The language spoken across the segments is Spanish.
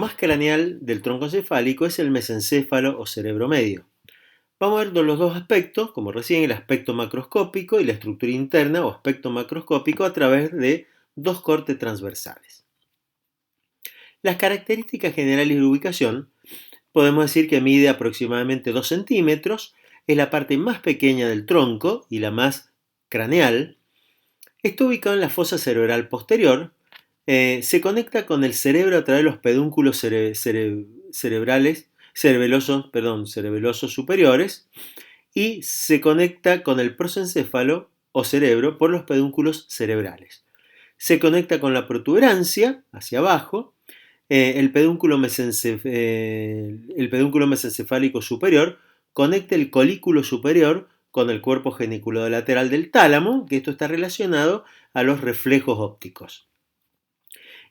Más craneal del tronco encefálico es el mesencéfalo o cerebro medio. Vamos a ver los dos aspectos, como recién el aspecto macroscópico y la estructura interna o aspecto macroscópico a través de dos cortes transversales. Las características generales de ubicación, podemos decir que mide aproximadamente 2 centímetros, es la parte más pequeña del tronco y la más craneal. Está ubicado en la fosa cerebral posterior. Se conecta con el cerebro a través de los pedúnculos cerebelosos superiores y se conecta con el prosencéfalo o cerebro por los pedúnculos cerebrales. Se conecta con la protuberancia hacia abajo, el pedúnculo mesencefálico superior conecta el colículo superior con el cuerpo geniculado lateral del tálamo, que esto está relacionado a los reflejos ópticos.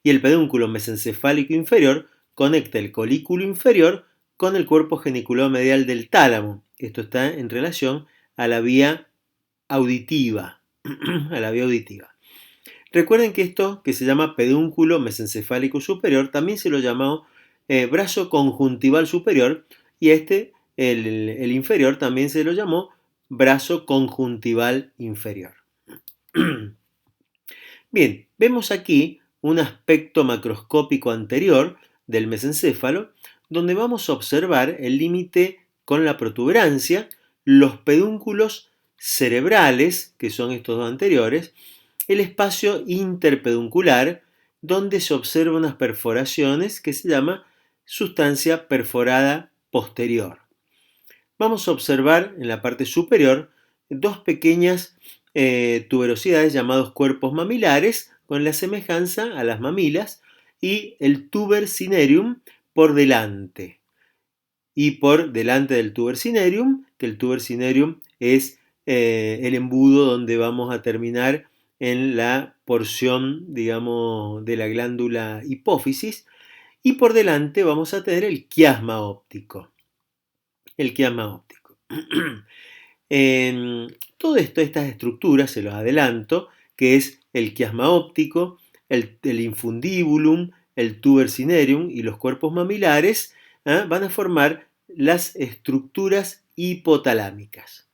Y el pedúnculo mesencefálico inferior conecta el colículo inferior con el cuerpo geniculado medial del tálamo. Esto está en relación a la vía auditiva. Recuerden que esto, que se llama pedúnculo mesencefálico superior, también se lo llamó brazo conjuntival superior, y el inferior, también se lo llamó brazo conjuntival inferior. Bien, vemos aquí un aspecto macroscópico anterior del mesencéfalo, donde vamos a observar el límite con la protuberancia, los pedúnculos cerebrales, que son estos dos anteriores, el espacio interpeduncular, donde se observan unas perforaciones que se llama sustancia perforada posterior. Vamos a observar en la parte superior dos pequeñas tuberosidades llamados cuerpos mamilares, con la semejanza a las mamilas, y el tuber cinereum por delante. Y por delante del tuber cinereum, que el tuber cinereum es el embudo donde vamos a terminar en la porción, digamos, de la glándula hipófisis, y por delante vamos a tener el quiasma óptico. Todo esto, estas estructuras, se los adelanto, que es el quiasma óptico, el infundibulum, el tuber cinereum y los cuerpos mamilares, van a formar las estructuras hipotalámicas.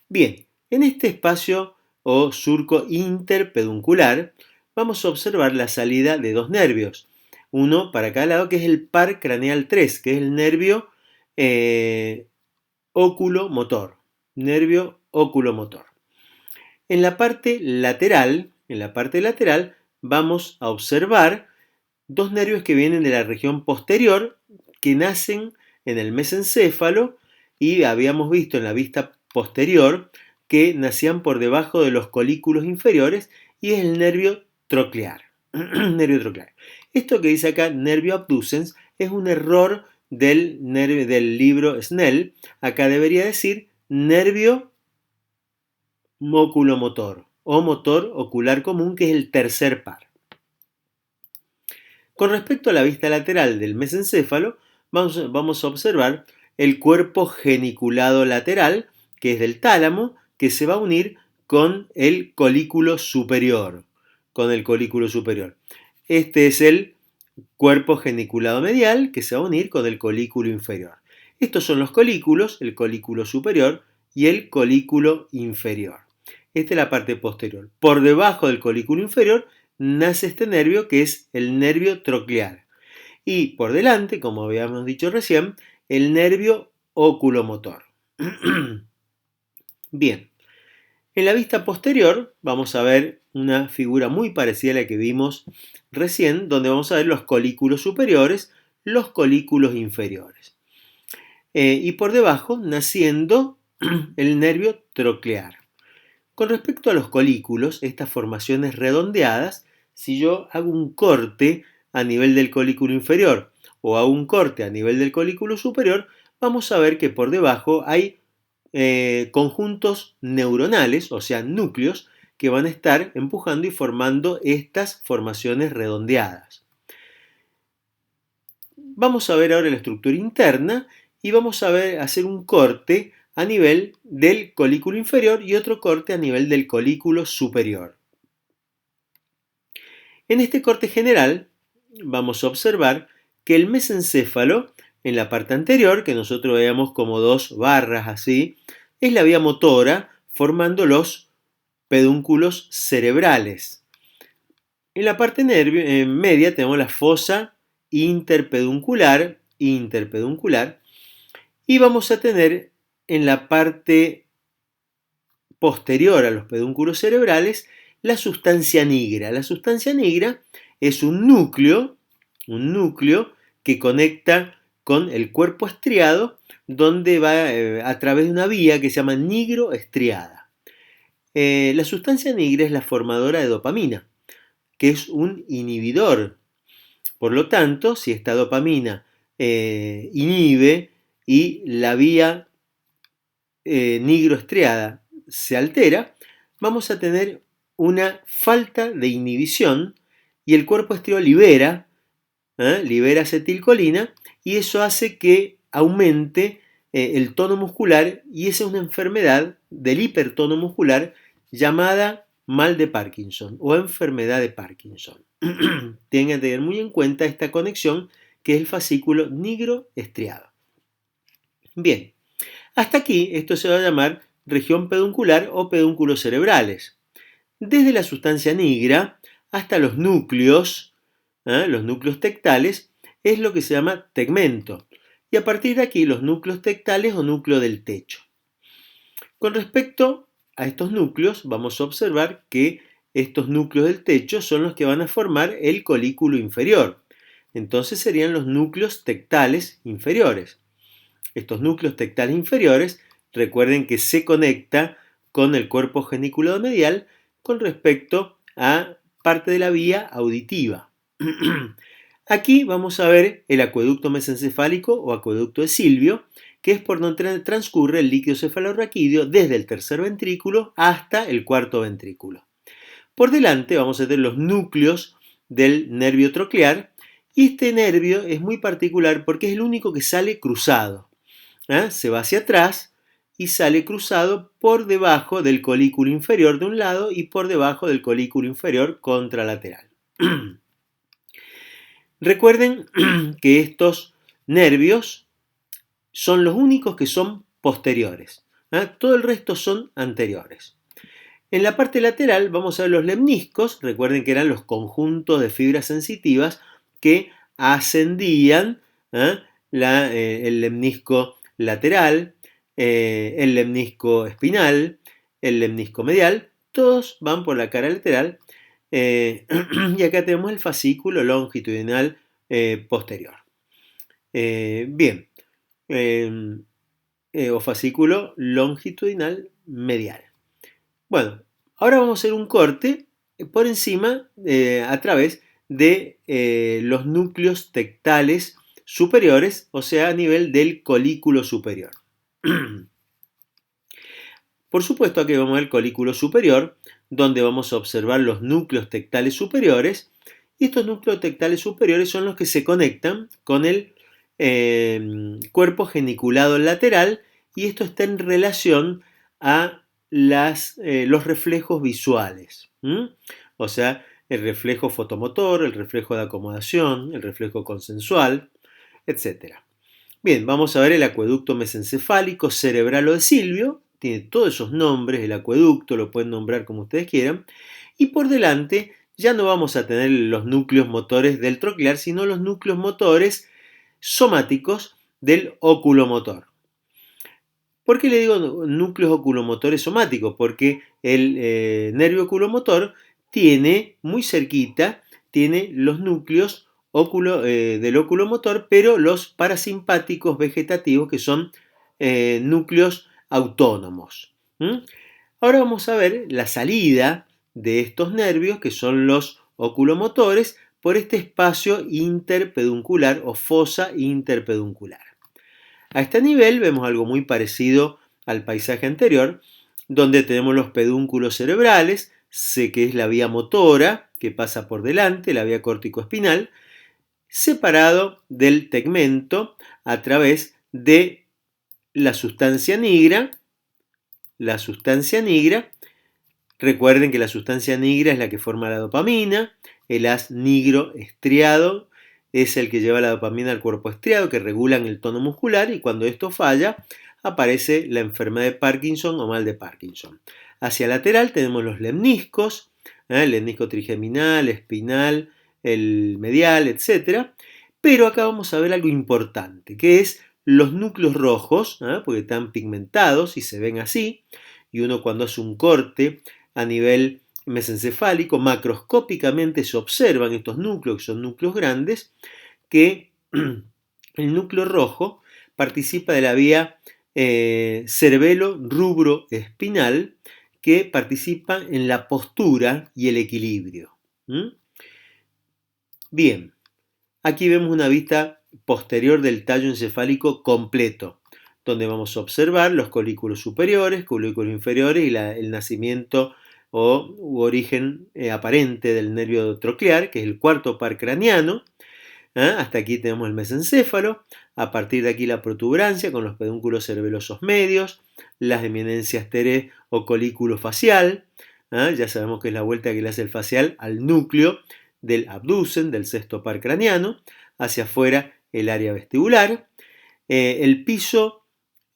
Bien, en este espacio o surco interpeduncular vamos a observar la salida de dos nervios, uno para cada lado, que es el par craneal 3, que es el nervio oculomotor. En la parte lateral, vamos a observar dos nervios que vienen de la región posterior, que nacen en el mesencéfalo, y habíamos visto en la vista posterior que nacían por debajo de los colículos inferiores, y es el nervio troclear. Esto que dice acá, nervio abducens, es un error del libro Snell. Acá debería decir nervio oculomotor o motor ocular común, que es el tercer par. Con respecto a la vista lateral del mesencéfalo, vamos a observar el cuerpo geniculado lateral, que es del tálamo, que se va a unir con el colículo superior. Este es el cuerpo geniculado medial, que se va a unir con el colículo inferior. Estos son los colículos, el colículo superior y el colículo inferior. Esta es la parte posterior. Por debajo del colículo inferior nace este nervio, que es el nervio troclear. Y por delante, como habíamos dicho recién, el nervio oculomotor. Bien, en la vista posterior vamos a ver una figura muy parecida a la que vimos recién, donde vamos a ver los colículos superiores, los colículos inferiores. Y por debajo naciendo el nervio troclear. Con respecto a los colículos, estas formaciones redondeadas, si yo hago un corte a nivel del colículo inferior o hago un corte a nivel del colículo superior, vamos a ver que por debajo hay conjuntos neuronales, o sea, núcleos, que van a estar empujando y formando estas formaciones redondeadas. Vamos a ver ahora la estructura interna y vamos a hacer un corte a nivel del colículo inferior y otro corte a nivel del colículo superior. En este corte general vamos a observar que el mesencéfalo, en la parte anterior, que nosotros veamos como dos barras así, es la vía motora formando los pedúnculos cerebrales. En la parte media tenemos la fosa interpeduncular, y vamos a tener en la parte posterior a los pedúnculos cerebrales la sustancia nigra. La sustancia nigra es un núcleo que conecta con el cuerpo estriado, donde va a través de una vía que se llama nigroestriada. La sustancia nigra es la formadora de dopamina, que es un inhibidor. Por lo tanto, si esta dopamina inhibe y la vía nigroestriada se altera, vamos a tener una falta de inhibición y el cuerpo estriado libera acetilcolina y eso hace que aumente el tono muscular y esa es una enfermedad del hipertono muscular llamada mal de Parkinson o enfermedad de Parkinson. Tienen que tener muy en cuenta esta conexión que es el fascículo nigroestriado. Bien, hasta aquí esto se va a llamar región peduncular o pedúnculos cerebrales. Desde la sustancia nigra hasta los núcleos tectales, es lo que se llama tegmento. Y a partir de aquí los núcleos tectales o núcleo del techo. Con respecto a estos núcleos, vamos a observar que estos núcleos del techo son los que van a formar el colículo inferior. Entonces serían los núcleos tectales inferiores. Estos núcleos tectales inferiores, recuerden que se conecta con el cuerpo geniculado medial con respecto a parte de la vía auditiva. Aquí vamos a ver el acueducto mesencefálico o acueducto de Silvio, que es por donde transcurre el líquido cefalorraquídeo desde el tercer ventrículo hasta el cuarto ventrículo. Por delante vamos a tener los núcleos del nervio troclear y este nervio es muy particular porque es el único que sale cruzado. Se va hacia atrás y sale cruzado por debajo del colículo inferior de un lado y por debajo del colículo inferior contralateral. Recuerden que estos nervios son los únicos que son posteriores. Todo el resto son anteriores. En la parte lateral vamos a ver los lemniscos. Recuerden que eran los conjuntos de fibras sensitivas que ascendían el lemnisco lateral, el lemnisco espinal, el lemnisco medial. Todos van por la cara lateral. Y acá tenemos el fascículo longitudinal posterior. Bien, o fascículo longitudinal medial. Bueno, ahora vamos a hacer un corte por encima a través de los núcleos tectales superiores, o sea, a nivel del colículo superior. Por supuesto, aquí vamos a ver el colículo superior, donde vamos a observar los núcleos tectales superiores, y estos núcleos tectales superiores son los que se conectan con el cuerpo geniculado lateral, y esto está en relación a los reflejos visuales. O sea, el reflejo fotomotor, el reflejo de acomodación, el reflejo consensual, etc. Bien, vamos a ver el acueducto mesencefálico cerebral o de Silvio. Tiene todos esos nombres, el acueducto, lo pueden nombrar como ustedes quieran. Y por delante ya no vamos a tener los núcleos motores del troclear, sino los núcleos motores somáticos del oculomotor. ¿Por qué le digo núcleos oculomotores somáticos? Porque el nervio oculomotor tiene muy cerquita, tiene los núcleos del oculomotor, pero los parasimpáticos vegetativos, que son núcleos autónomos. Ahora vamos a ver la salida de estos nervios, que son los oculomotores, por este espacio interpeduncular o fosa interpeduncular. A este nivel vemos algo muy parecido al paisaje anterior, donde tenemos los pedúnculos cerebrales, que es la vía motora que pasa por delante, la vía córtico-espinal, separado del tegmento a través de la sustancia nigra. La sustancia nigra, recuerden que la sustancia nigra es la que forma la dopamina, el haz nigro estriado es el que lleva la dopamina al cuerpo estriado, que regulan el tono muscular, y cuando esto falla, aparece la enfermedad de Parkinson o mal de Parkinson. Hacia lateral tenemos los lemniscos, el lemnisco trigeminal, espinal, el medial, etc. Pero acá vamos a ver algo importante, que es los núcleos rojos, porque están pigmentados y se ven así, y uno cuando hace un corte a nivel mesencefálico, macroscópicamente se observan estos núcleos, que son núcleos grandes, que el núcleo rojo participa de la vía cerebelo-rubro-espinal, que participa en la postura y el equilibrio. Bien, aquí vemos una vista posterior del tallo encefálico completo, donde vamos a observar los colículos superiores, colículos inferiores y el nacimiento u origen aparente del nervio troclear, que es el cuarto par craneano. Hasta aquí tenemos el mesencéfalo, a partir de aquí la protuberancia con los pedúnculos cerebelosos medios, las eminencias teré o colículo facial, ya sabemos que es la vuelta que le hace el facial al núcleo del abducen, del sexto par craneano, hacia afuera el área vestibular, el piso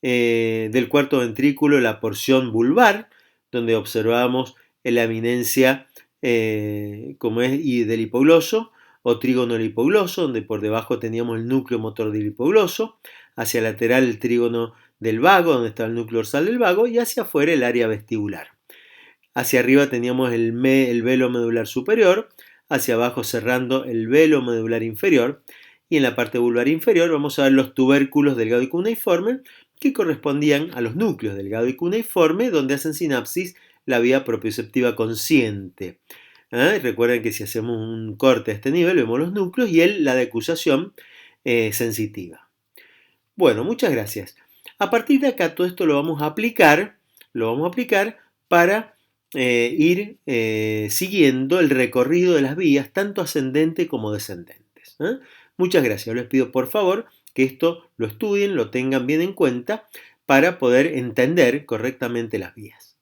del cuarto ventrículo, la porción vulvar, donde observamos la eminencia del hipogloso, o trígono del hipogloso, donde por debajo teníamos el núcleo motor del hipogloso, hacia lateral el trígono del vago, donde está el núcleo dorsal del vago, y hacia afuera el área vestibular. Hacia arriba teníamos el velo medular superior, hacia abajo cerrando el velo medular inferior, y en la parte vulvar inferior vamos a ver los tubérculos delgado y cuneiforme, que correspondían a los núcleos delgado y cuneiforme, donde hacen sinapsis la vía propioceptiva consciente. Recuerden que si hacemos un corte a este nivel vemos los núcleos y la decusación sensitiva. Bueno, muchas gracias. A partir de acá todo esto lo vamos a aplicar para ir siguiendo el recorrido de las vías, tanto ascendente como descendentes. Muchas gracias. Les pido por favor que esto lo estudien, lo tengan bien en cuenta para poder entender correctamente las vías.